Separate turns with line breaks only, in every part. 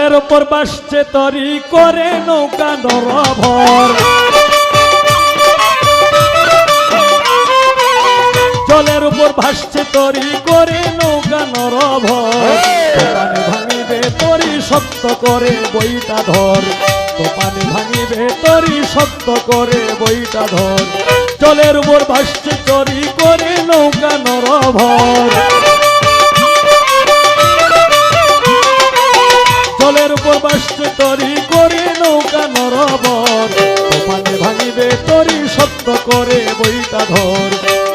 জলের উপর ভাসছে তরি করে নৌকা নরভর, জলের উপর ভাসছে তরি করে নৌকা নরভর, তোপানে ভাঙিবে তরি শক্ত করে বইটা ধর, তোপানে ভাঙিবে তরি শক্ত করে বইটা ধর, জলের উপর ভাসছে তরি করে নৌকা নরভর, জলের উপর ভাসছে তরি করে নৌকা নরভর, তোপানে ভাঙিবে তরি শক্ত করে বইটা ধর,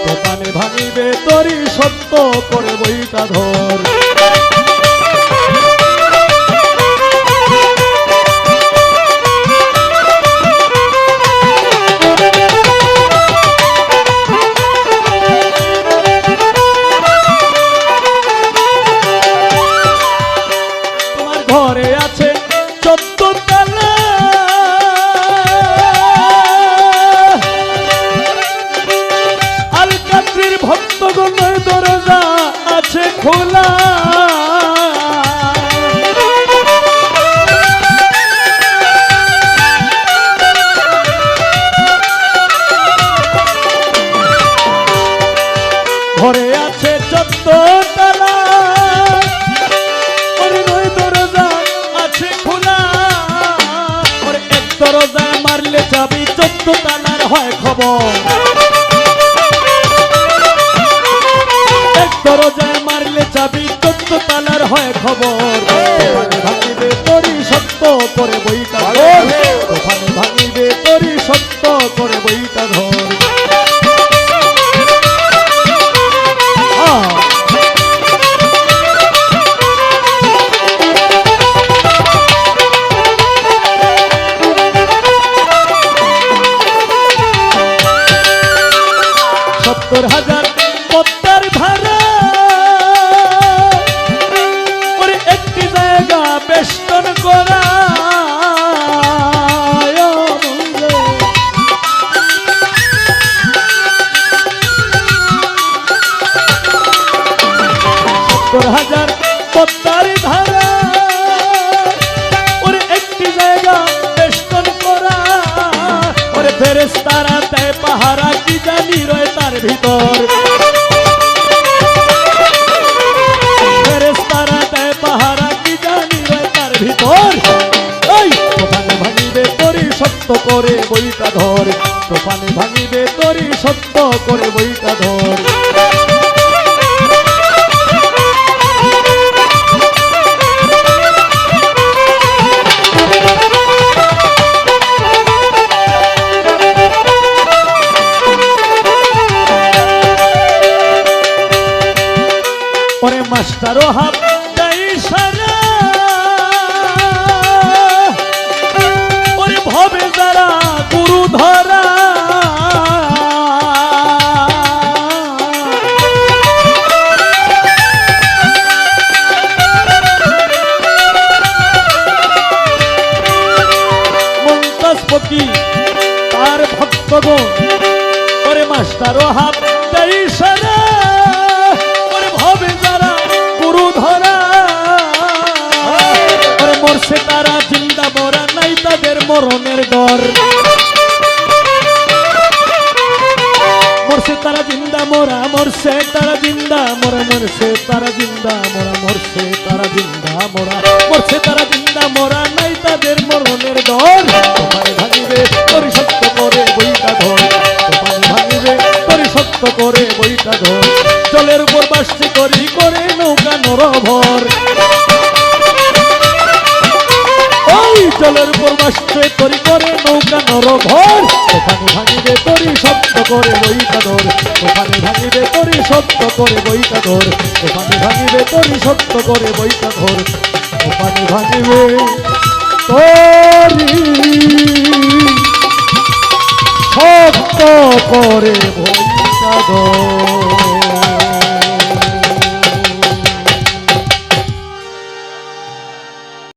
তোপানে ভাঙিবে তরি শক্ত করে বইটা ধর। তোমার ঘরে আছে 14 তালা, আলকাত্রীর ভক্তগণের দরজা আছে খোলা, ঘরে আছে 14 তালা, দরজা আছে খোলা, এক দরজায় মারলে চাবি 14 তালার হয় খবর, এক দরজায় মারলে চাবি 14 তালার হয় খবর, তোফানে ভাঙিবে তরি শক্ত করে বইটা ধর, তোফানে ভাঙিবে তরি শক্ত করে বইটা ধর। সত্তর হাজার পদ্মার ধারা, ওরে একটি জায়গা বেষ্টন করা, 70,000 পদ্মার ধারা, ওরে একটি জায়গা বেষ্টন করা, ওরে ফেরেশতারা দেয় পাহারা কি জানি রয় তার ভিতর, ফেরেশতারা দেয় পাহারা কি জানি রয় তার ভিতর, তোফানে ভাঙিবে তরি শক্ত করে বইটা ধর, তোফানে ভাঙিবে তরি শক্ত করে বইটা ধর। ওরে মাস্টারও হাত দেয় সারা, ওরে ভবে যারা গুরু ধরা, মমতাজ ফকির তার ভক্তগণ, ওরে মাস্টারও হাত দেয় সারা, মরছে তারা জিন্দা মরা নাই তাদের মরণের ডর, মরছে তারা জিন্দা মরা, মরছে তারা জিন্দা মরা, মরছে তারা জিন্দা মরা, মরছে তারা জিন্দা মরা, মরছে তারা জিন্দা মরা নাই তাদের মরণের ডর, তোফানে ভাঙিবে তরি শক্ত করে বইটা ধর, তোফানে ভাঙিবে তরি শক্ত করে বইটা ধর, জলের উপর ভাসছে তরি করে নৌকা নরভর, জলের উপর ভাসছে তরি করে নৌকা নরভর, তোফানে ভাঙিবে তরি শক্ত করে বইটা ধর, তোফানে ভাঙিবে তরি শক্ত করে বইটা ধর, তোফানে ভাঙিবে তরি শক্ত করে বইটা ধর, তোফানে ভাঙিবে তরি